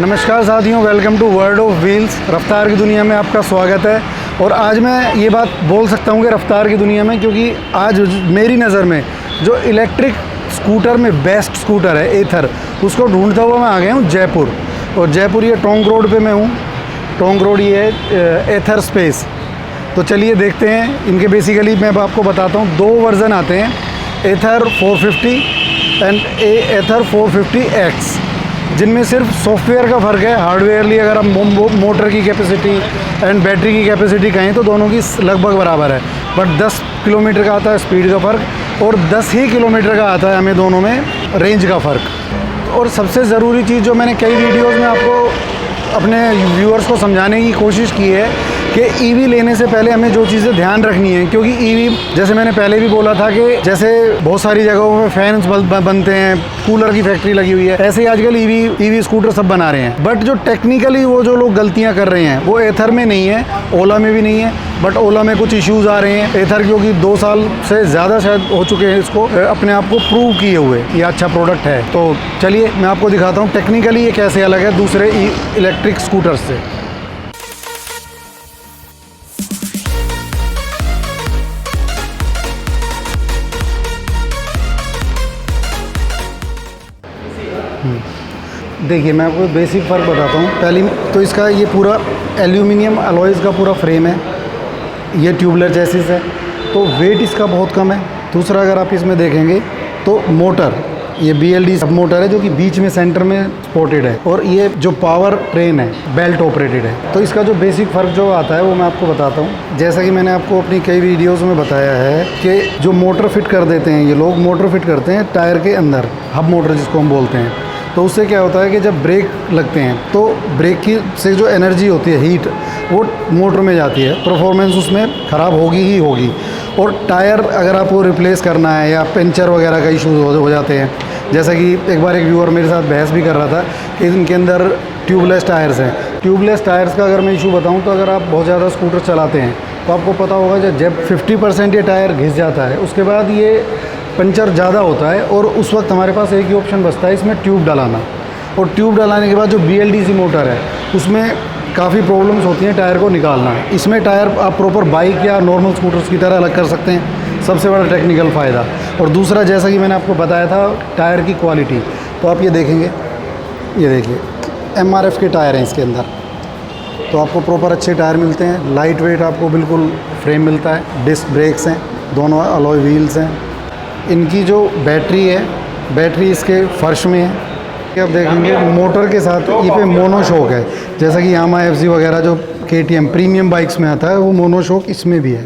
नमस्कार साथियों, welcome to world of wheels. रफ्तार की दुनिया में आपका स्वागत है। और आज मैं ये बात बोल सकता हूँ कि रफ्तार की दुनिया में, क्योंकि आज मेरी नज़र में जो इलेक्ट्रिक स्कूटर में बेस्ट स्कूटर है एथर, उसको ढूंढता हुआ मैं आ गया हूँ जयपुर। और जयपुर ये टोंक रोड पे मैं हूँ। टोंक रोड ये है एथर स्पेस। तो चलिए देखते हैं इनके। बेसिकली मैं आपको बताता हूँ, दो वर्ज़न आते हैं, एथर 450 एंड एथर 450X, जिनमें सिर्फ सॉफ्टवेयर का फ़र्क है। हार्डवेयरली अगर हम मोटर की कैपेसिटी एंड बैटरी की कैपेसिटी कहें तो दोनों की लगभग बराबर है, बट 10 किलोमीटर का आता है स्पीड का फ़र्क और 10 ही किलोमीटर का आता है हमें दोनों में रेंज का फ़र्क। और सबसे ज़रूरी चीज़ जो मैंने कई वीडियोज़ में आपको अपने व्यूअर्स को समझाने की कोशिश की है कि ईवी लेने से पहले हमें जो चीज़ें ध्यान रखनी है, क्योंकि ईवी, जैसे मैंने पहले भी बोला था कि जैसे बहुत सारी जगहों में फैंस बनते हैं, कूलर की फैक्ट्री लगी हुई है, ऐसे ही आजकल ईवी स्कूटर सब बना रहे हैं। बट जो टेक्निकली वो जो लोग गलतियां कर रहे हैं वो एथर में नहीं है, ओला में भी नहीं है। बट ओला में कुछ इश्यूज़ आ रहे हैं। एथर क्योंकि 2 साल से ज़्यादा शायद हो चुके हैं इसको अपने आप को प्रूव किए हुए ये अच्छा प्रोडक्ट है। तो चलिए मैं आपको दिखाता हूँ टेक्निकली ये कैसे अलग है दूसरे इलेक्ट्रिक स्कूटर से। देखिए मैं आपको बेसिक फ़र्क बताता हूँ। पहली तो इसका ये पूरा एल्यूमिनियम अलॉयज़ का पूरा फ्रेम है, ये ट्यूबलेस चेसिस है, तो वेट इसका बहुत कम है। दूसरा अगर आप इसमें देखेंगे तो मोटर, ये BLD सब मोटर है जो कि बीच में सेंटर में स्पॉटेड है, और ये जो पावर ट्रेन है बेल्ट ऑपरेटेड है। तो इसका जो बेसिक फ़र्क जो आता है वो मैं आपको बताता हूँ। जैसा कि मैंने आपको अपनी कई वीडियोज़ में बताया है कि जो मोटर फिट कर देते हैं ये लोग, मोटर फिट करते हैं टायर के अंदर, हब मोटर जिसको हम बोलते हैं। तो उससे क्या होता है कि जब ब्रेक लगते हैं तो ब्रेक की से जो एनर्जी होती है, हीट, वो मोटर में जाती है, परफॉर्मेंस उसमें ख़राब होगी ही होगी। और टायर अगर आपको रिप्लेस करना है या पंचर वगैरह का इशूज़ हो जाते हैं, जैसा कि एक बार एक व्यूअर मेरे साथ बहस भी कर रहा था कि इनके अंदर ट्यूबलेस टायर्स हैं। ट्यूबलेस टायर्स का अगर मैं इशू बताऊं तो अगर आप बहुत ज़्यादा स्कूटर चलाते हैं तो आपको पता होगा जब 50% ये टायर घिस जाता है उसके बाद ये पंचर ज़्यादा होता है, और उस वक्त हमारे पास एक ही ऑप्शन बचता है इसमें ट्यूब डलाना। और ट्यूब डलाने के बाद जो BLDC मोटर है उसमें काफ़ी प्रॉब्लम्स होती हैं टायर को निकालना। इसमें टायर आप प्रॉपर बाइक या नॉर्मल स्कूटर्स की तरह अलग कर सकते हैं, सबसे बड़ा टेक्निकल फ़ायदा। और दूसरा, जैसा कि मैंने आपको बताया था टायर की क्वालिटी, तो आप ये देखेंगे, ये देखिए MRF के टायर हैं इसके अंदर, तो आपको प्रॉपर अच्छे टायर मिलते हैं। लाइट वेट आपको बिल्कुल फ्रेम मिलता है, डिस्क ब्रेक्स हैं, दोनों अलॉय व्हील्स हैं। इनकी जो बैटरी है, बैटरी इसके फर्श में है। आप देखेंगे मोटर के साथ ये पे मोनोशॉक है, जैसा कि यामा FZ वगैरह जो KTM प्रीमियम बाइक्स में आता है वो मोनोशॉक इसमें भी है।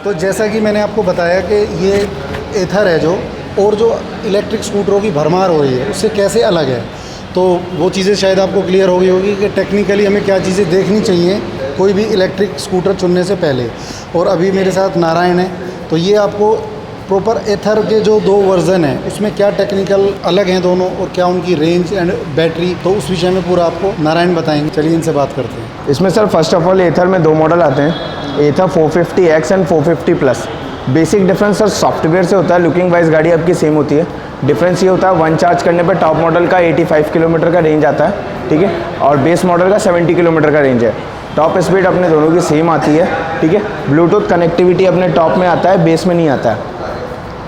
तो जैसा कि मैंने आपको बताया कि ये एथर है जो, और जो इलेक्ट्रिक स्कूटरों की भरमार हो रही है उससे कैसे अलग है, तो वो चीज़ें शायद आपको क्लियर हो गई होगी कि टेक्निकली हमें क्या चीज़ें देखनी चाहिए कोई भी इलेक्ट्रिक स्कूटर चुनने से पहले। और अभी मेरे साथ नारायण है, तो ये आपको प्रॉपर एथर के जो 2 वर्ज़न हैं उसमें क्या टेक्निकल अलग हैं दोनों, और क्या उनकी रेंज एंड बैटरी, तो उस विषय में पूरा आपको नारायण बताएंगे। चलिए इनसे बात करते हैं। इसमें सर फर्स्ट ऑफ ऑल एथर में 2 मॉडल आते हैं, एथर 450X and 450+। Basic difference sir software से होता है, लुकिंग वाइज गाड़ी आपकी सेम होती है। डिफरेंस ये होता है 1 चार्ज करने पर टॉप मॉडल का 85 किलोमीटर का रेंज आता है, ठीक है, और बेस मॉडल का 70 किलोमीटर का रेंज है। टॉप स्पीड अपने दोनों की सेम आती है, ठीक है। ब्लूटूथ कनेक्टिविटी अपने टॉप में आता है, बेस में नहीं आता है।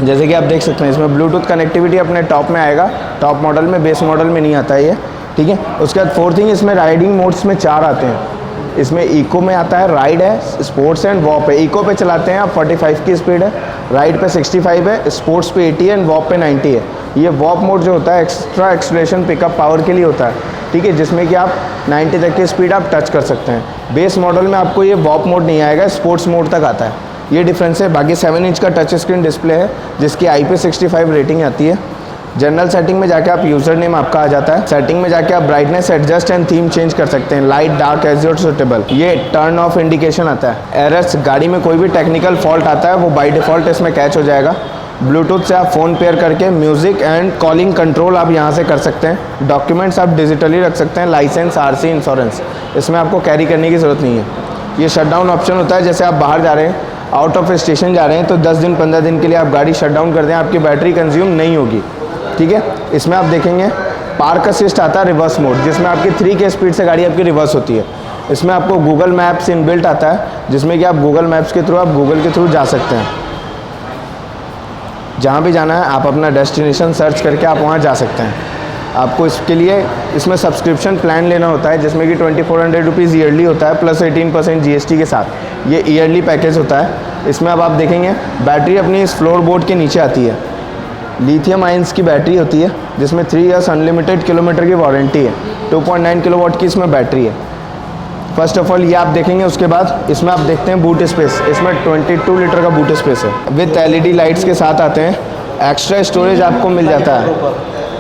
जैसे कि आप देख सकते हैं इसमें ब्लूटूथ कनेक्टिविटी अपने टॉप में आएगा, टॉप मॉडल में, बेस मॉडल में नहीं आता है ये, ठीक है। उसके बाद 4 थिंग, इसमें राइडिंग मोड्स में 4 आते हैं। इसमें इको में आता है, राइड है, स्पोर्ट्स एंड वॉप है। इको पे चलाते हैं आप 45 की स्पीड है, राइड पे 65 है, स्पोर्ट्स पे 80 है एंड वॉप पे 90 है। ये वॉप मोड जो होता है एक्स्ट्रा एक्सलेशन पिकअप पावर के लिए होता है, ठीक है, जिसमें कि आप 90 तक की स्पीड आप टच कर सकते हैं। बेस मॉडल में आपको ये वॉप मोड नहीं आएगा, स्पोर्ट्स मोड तक आता है, ये डिफरेंस है। बाकी 7 इंच का टच स्क्रीन डिस्प्ले है जिसकी IP65 रेटिंग आती है। जनरल सेटिंग में जाके आप यूज़र नेम आपका आ जाता है। सेटिंग में जाके आप brightness adjust and theme change कर सकते हैं, लाइट, डार्क, एज्योर, सुटेबल। ये टर्न ऑफ इंडिकेशन आता है। एरर्स, गाड़ी में कोई भी टेक्निकल फॉल्ट आता है वो बाय डिफ़ॉल्ट इसमें कैच हो जाएगा। ब्लूटूथ से आप फ़ोन पेयर करके म्यूज़िक एंड कॉलिंग कंट्रोल आप यहाँ से कर सकते हैं। डॉक्यूमेंट्स आप डिजिटली रख सकते हैं, लाइसेंस, RC, इंश्योरेंस, इसमें आपको कैरी करने की ज़रूरत नहीं है। ये शटडाउन ऑप्शन होता है, जैसे आप बाहर जा रहे हैं, आउट ऑफ स्टेशन जा रहे हैं, तो 10 दिन 15 दिन के लिए आप गाड़ी शट डाउन कर दें, आपकी बैटरी कंज्यूम नहीं होगी, ठीक है। इसमें आप देखेंगे पार्क असिस्ट आता है रिवर्स मोड, जिसमें आपकी 3 के स्पीड से गाड़ी आपकी रिवर्स होती है। इसमें आपको गूगल मैप्स इनबिल्ट आता है, जिसमें कि आप गूगल मैप्स के थ्रू आप गूगल के थ्रू जा सकते हैं। जहाँ भी जाना है आप अपना डेस्टिनेशन सर्च करके आप वहाँ जा सकते हैं। आपको इसके लिए इसमें सब्सक्रिप्शन प्लान लेना होता है, जिसमें कि 2400 रुपीज़ ईयरली होता है प्लस 18% GST के साथ। ये ईयरली पैकेज होता है। इसमें अब आप देखेंगे बैटरी अपनी इस फ्लोर बोर्ड के नीचे आती है। लिथियम आयंस की बैटरी होती है, जिसमें 3 इयर्स अनलिमिटेड किलोमीटर की वारंटी है। 2.9 किलोवाट की इसमें बैटरी है। फर्स्ट ऑफ ऑल ये आप देखेंगे। उसके बाद इसमें आप देखते हैं बूट स्पेस। इसमें 22 लीटर का बूट स्पेस है। विद LED लाइट्स के साथ आते हैं। एक्स्ट्रा स्टोरेज आपको मिल जाता है।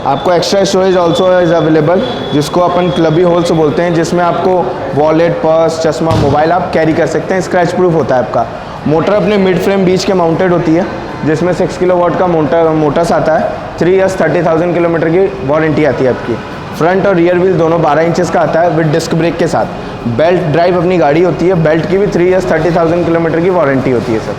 आपको extra storage also is available, जिसको अपन क्लबी होल्स बोलते हैं, जिसमें आपको वॉलेट, पर्स, चश्मा, मोबाइल आप कैरी कर सकते हैं। स्क्रैच प्रूफ होता है आपका। मोटर अपने मिड फ्रेम बीच के माउंटेड होती है, जिसमें 6 किलोवाट का मोटर्स आता है। 3 इयर्स 30,000 किलोमीटर की वारंटी आती है आपकी। फ्रंट और रियर व्हील दोनों 12 इंचेस का आता है विद डिस्क ब्रेक के साथ। बेल्ट ड्राइव अपनी गाड़ी होती है। बेल्ट की भी 3 इयर्स 30,000 किलोमीटर की वारंटी होती है सर।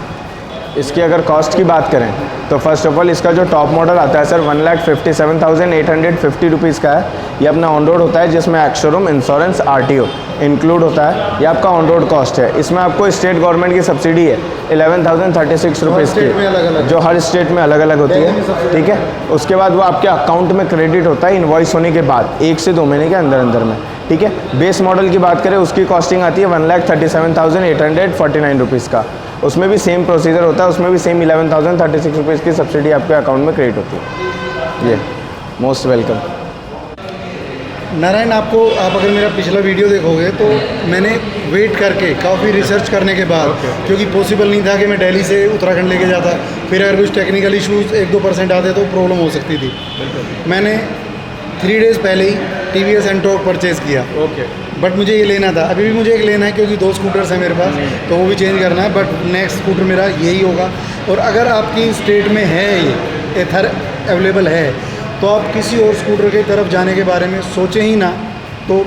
इसकी अगर कॉस्ट की बात करें तो फर्स्ट ऑफ ऑल इसका जो टॉप मॉडल आता है सर 1,57,850 रुपीज़ का है। ये अपना ऑन रोड होता है, जिसमें एक्स-शोरूम, इंश्योरेंस, RTO इंक्लूड होता है। ये आपका ऑन रोड कॉस्ट है। इसमें आपको स्टेट गवर्नमेंट की सब्सिडी है 11,036 रुपीज़ की, जो हर स्टेट में अलग अलग होती है। ठीक है, उसके बाद वो आपके अकाउंट में क्रेडिट होता है इनवॉइस होने के बाद 1 से 2 महीने के अंदर अंदर में। ठीक है, बेस मॉडल की बात करें उसकी कॉस्टिंग आती है 1,37,849 रुपीज़ का। उसमें भी सेम प्रोसीजर होता है। उसमें भी सेम 11,036 रुपीज़ की सब्सिडी आपके अकाउंट में क्रेडिट होती है। ये मोस्ट वेलकम। नारायण, आप अगर मेरा पिछला वीडियो देखोगे तो मैंने वेट करके काफ़ी रिसर्च करने के बाद, क्योंकि पॉसिबल नहीं था कि मैं दिल्ली से उत्तराखंड लेके जाता, फिर अगर कुछ टेक्निकल इश्यूज़ 1-2% आते तो प्रॉब्लम हो सकती थी। मैंने 3 डेज़ पहले ही TVS एंटॉर्क परचेज़ किया। बट मुझे ये लेना था। अभी भी मुझे एक लेना है, क्योंकि 2 स्कूटर्स हैं मेरे पास, तो वो भी चेंज करना है। बट नेक्स्ट स्कूटर मेरा यही होगा। और अगर आपकी स्टेट में है ये एथर अवेलेबल है, तो आप किसी और स्कूटर की तरफ जाने के बारे में सोचें ही ना। तो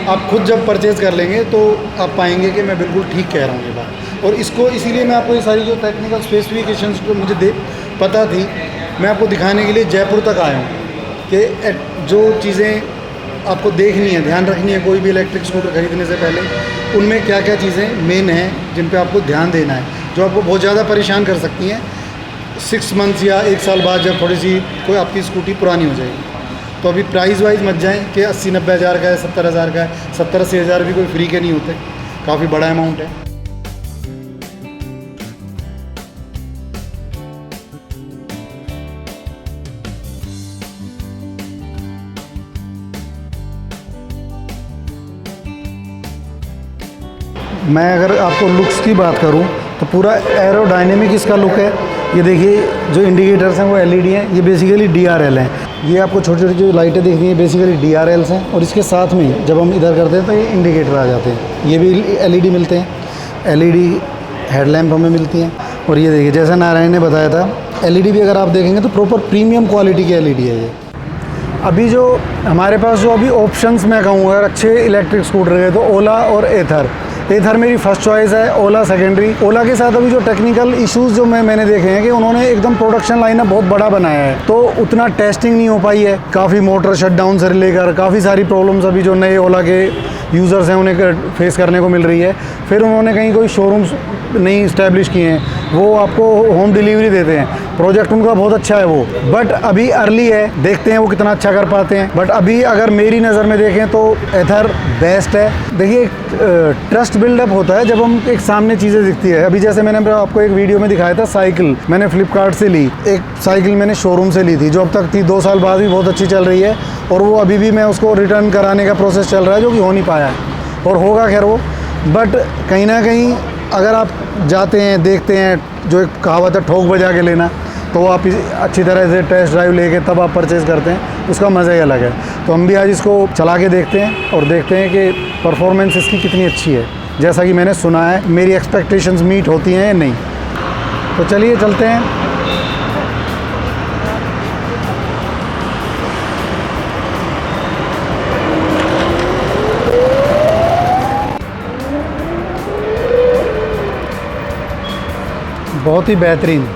आप खुद जब परचेज़ कर लेंगे तो आप पाएंगे कि मैं बिल्कुल ठीक कह रहा हूँ ये बात। और इसको इसीलिए मैं आपको ये सारी जो टेक्निकल स्पेसिफिकेशंस को मुझे पता थी, मैं आपको दिखाने के लिए जयपुर तक आया हूँ कि जो चीज़ें आपको देखनी है, ध्यान रखनी है कोई भी इलेक्ट्रिक स्कूटर खरीदने से पहले, उनमें क्या क्या चीज़ें मेन हैं जिन पे आपको ध्यान देना है, जो आपको बहुत ज़्यादा परेशान कर सकती हैं 6 मंथ्स या 1 साल बाद, जब थोड़ी सी कोई आपकी स्कूटी पुरानी हो जाएगी। तो अभी प्राइस वाइज मत जाएं कि 80-90 हज़ार का है, 70 हज़ार का है। 70-80 हज़ार भी कोई फ्री के नहीं होते, काफ़ी बड़ा अमाउंट है। मैं अगर आपको लुक्स की बात करूं तो पूरा एरोडायनेमिक इसका लुक है। ये देखिए, जो इंडिकेटर्स हैं वो LED हैं। ये बेसिकली DRL हैं। ये आपको छोटी छोटी जो लाइटें दिख रही हैं बेसिकली DRLs हैं। और इसके साथ में जब हम इधर करते हैं तो ये इंडिकेटर आ जाते हैं। ये भी LED मिलते हैं। LED हेडलैम्प हमें मिलती हैं। और ये देखिए, जैसा नारायण ने बताया था, LED भी अगर आप देखेंगे तो प्रॉपर प्रीमियम क्वालिटी की LED है ये। अभी जो हमारे पास जो अभी ऑप्शंस मैं कहूँगा अच्छे इलेक्ट्रिक स्कूटर के, तो ओला और एथर मेरी फर्स्ट चॉइस है, ओला सेकेंडरी। ओला के साथ अभी जो टेक्निकल इश्यूज़ जो मैंने देखे हैं कि उन्होंने एकदम प्रोडक्शन लाइनअप बहुत बड़ा बनाया है, तो उतना टेस्टिंग नहीं हो पाई है। काफ़ी मोटर शटडाउन से लेकर काफ़ी सारी प्रॉब्लम्स अभी जो नए ओला के यूज़र्स हैं उन्हें फेस करने को मिल रही है। फिर उन्होंने कहीं कोई शोरूम्स नहीं इस्टेब्लिश किए हैं, वो आपको होम डिलीवरी देते हैं। प्रोजेक्ट उनका बहुत अच्छा है वो, बट अभी अर्ली है, देखते हैं वो कितना अच्छा कर पाते हैं। बट अभी अगर मेरी नज़र में देखें तो एथर बेस्ट है। देखिए, ट्रस्ट बिल्डअप होता है जब हम एक सामने चीज़ें दिखती है। अभी जैसे मैंने आपको एक वीडियो में दिखाया था, साइकिल मैंने फ्लिपकार्ट से ली, एक साइकिल मैंने शोरूम से ली थी जो अब तक थी, 2 साल बाद भी बहुत अच्छी चल रही है। और वो अभी भी मैं उसको रिटर्न कराने का प्रोसेस चल रहा है, जो कि हो नहीं पाया है और होगा खैर वो। बट कहीं ना कहीं अगर आप जाते हैं, देखते हैं, जो एक कहावत है ठोक बजा के लेना, तो आप अच्छी तरह से टेस्ट ड्राइव लेके तब आप परचेज़ करते हैं, उसका मज़ा ही अलग है। तो हम भी आज इसको चला के देखते हैं और देखते हैं कि परफॉर्मेंस इसकी कितनी अच्छी है। जैसा कि मैंने सुना है, मेरी एक्सपेक्टेशंस मीट होती हैं या नहीं। तो चलिए चलते हैं। बहुत ही बेहतरीन।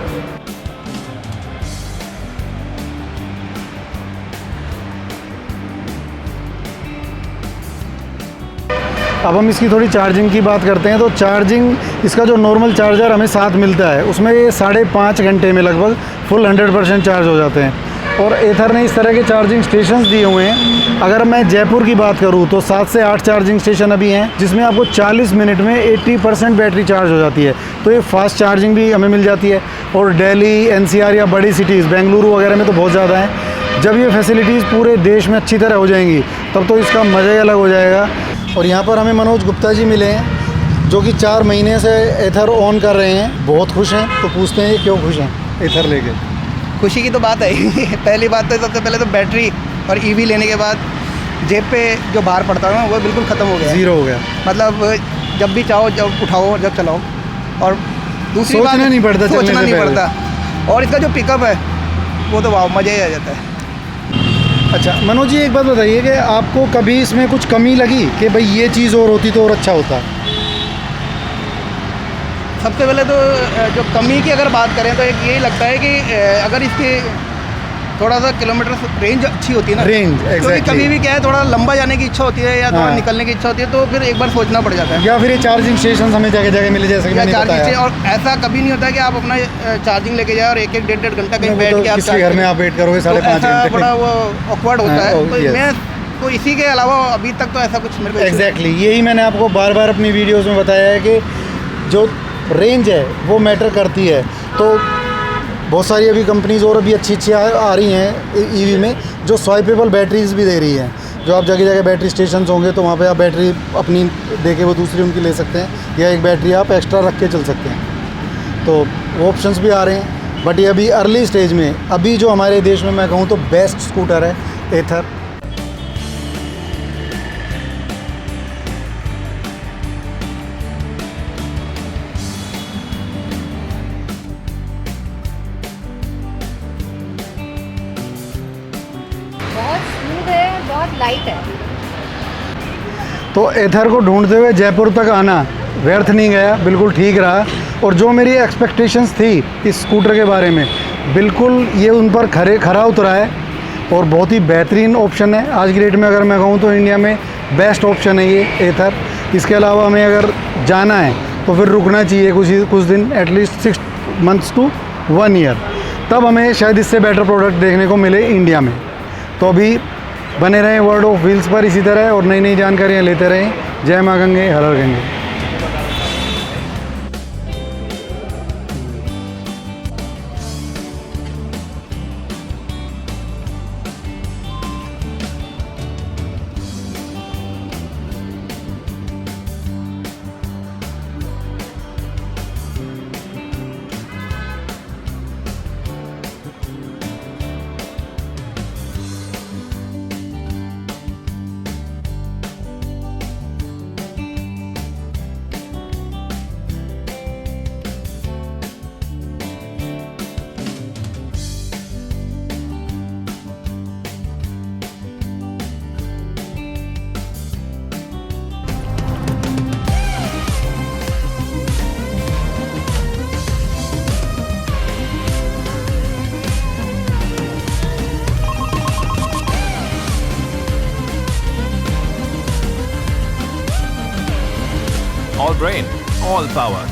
अब हम इसकी थोड़ी चार्जिंग की बात करते हैं। तो चार्जिंग इसका जो नॉर्मल चार्जर हमें साथ मिलता है उसमें ये 5.5 घंटे में लगभग फुल 100% चार्ज हो जाते हैं। और एथर ने इस तरह के चार्जिंग स्टेशंस दिए हुए हैं। अगर मैं जयपुर की बात करूं तो 7 से 8 चार्जिंग स्टेशन अभी हैं जिसमें आपको 40 मिनट में 80% बैटरी चार्ज हो जाती है। तो ये फास्ट चार्जिंग भी हमें मिल जाती है। और दिल्ली, एनसीआर या बड़ी सिटीज़ बेंगलुरु वगैरह में तो बहुत ज़्यादा हैं। जब ये फैसिलिटीज़ पूरे देश में अच्छी तरह हो जाएंगी तब तो इसका मज़ा ही अलग हो जाएगा। और यहाँ पर हमें मनोज गुप्ता जी मिले हैं जो कि 4 महीने से एथर ऑन कर रहे हैं, बहुत खुश हैं। तो पूछते हैं ये क्यों खुश हैं एथर लेके। खुशी की तो बात है पहली बात तो सबसे पहले तो बैटरी और ईवी लेने के बाद जेब पे जो भार पड़ता है ना वो बिल्कुल ख़त्म हो गया, ज़ीरो हो गया। मतलब जब भी चाहो जब उठाओ जब चलाओ। और दूसरी सोचना नहीं पड़ता, चलने सोचना से नहीं पहले। पड़ता। और इसका जो पिकअप है वो तो वाह मज़ा ही आ जाता है। अच्छा मनोज जी, एक बात बताइए कि आपको कभी इसमें कुछ कमी लगी कि भाई ये चीज़ और होती तो और अच्छा होता? सबसे पहले तो जो कमी की अगर बात करें तो एक यही लगता है कि अगर इसकी थोड़ा सा किलोमीटर रेंज अच्छी होती है ना, रेंज क्योंकि एग्जैक्टली, कभी भी क्या है थोड़ा लंबा जाने की इच्छा होती है या थोड़ा हाँ। निकलने की इच्छा होती है तो फिर एक बार सोचना पड़ जाता है। या फिर ये चार्जिंग स्टेशन हमें जगह जगह मिले जैसे कि या मैंने चार्जिंग से, बताया। और ऐसा कभी नहीं होता कि आप अपना चार्जिंग लेके जाए और एक एक डेढ़ घंटा कहीं वो बैठ तो के आप किसी charge घर में करें। आप वेट करोगे तो 5.5 ऐसा घंटे। बड़ा वो ऑकवर्ड होता हाँ, है। oh, तो yes. मैं तो इसी के अलावा अभी तक तो ऐसा कुछ मेरे को एग्जैक्टली यही मैंने आपको बार बार अपनी वीडियोस में बताया है कि जो रेंज है वो मैटर करती है। तो बहुत सारी अभी कंपनीज और भी अच्छी आ रही हैं ईवी में जो स्वाइपेबल बैटरीज भी दे रही हैं। जो आप जगह जगह बैटरी स्टेशन होंगे तो वहाँ पे आप बैटरी अपनी दे के वो दूसरी उनकी ले सकते हैं, या एक बैटरी आप एक्स्ट्रा रख के चल सकते हैं। तो वो ऑप्शंस भी आ रहे हैं। बट ये अभी अर्ली स्टेज में, अभी जो हमारे देश में मैं कहूँ तो बेस्ट स्कूटर है एथर। बहुत स्मूथ है, बहुत लाइट है। तो एथर को ढूंढते हुए जयपुर तक आना व्यर्थ नहीं गया, बिल्कुल ठीक रहा। और जो मेरी एक्सपेक्टेशंस थी इस स्कूटर के बारे में, बिल्कुल ये उन पर खरा उतरा है। और बहुत ही बेहतरीन ऑप्शन है आज की डेट में। अगर मैं कहूँ तो इंडिया में बेस्ट ऑप्शन है ये एथर। इसके अलावा हमें अगर जाना है तो फिर रुकना चाहिए कुछ दिन, एटलीस्ट 6 मंथ्स टू 1 ईयर, तब हमें शायद इससे बेटर प्रोडक्ट देखने को मिले इंडिया में। तो अभी बने रहें वर्ड ऑफ व्हील्स पर इसी तरह, और नई नई जानकारियाँ लेते रहें। जय माँ गंगे, हर हर Gange. All brain, all power.